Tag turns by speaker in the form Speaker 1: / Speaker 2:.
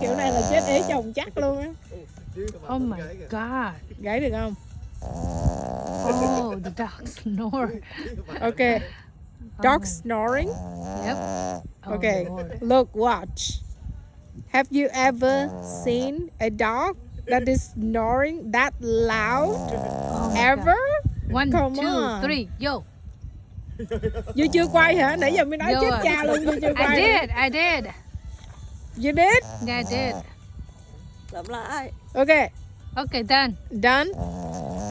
Speaker 1: Kiểu này là chết ế chồng chắc luôn á.
Speaker 2: Oh my god.
Speaker 1: Gãy được không?
Speaker 2: Oh, the dog snore.
Speaker 1: Ok. Dog snoring.
Speaker 2: Yep.
Speaker 1: Okay.
Speaker 2: Lord.
Speaker 1: Look, watch. Have you ever seen a dog that is snoring that loud?
Speaker 2: Oh my
Speaker 1: Ever?
Speaker 2: God. One,
Speaker 1: Come
Speaker 2: two,
Speaker 1: on.
Speaker 2: three, yo.
Speaker 1: Duy chưa quay hả? Nãy giờ mới nói
Speaker 2: Yo,
Speaker 1: chết cha luôn. Duy chưa
Speaker 2: I
Speaker 1: quay.
Speaker 2: did, I did.
Speaker 1: You did?
Speaker 2: Yeah, I did.
Speaker 3: Làm lại.
Speaker 1: Okay.
Speaker 2: Okay, done.
Speaker 1: Done.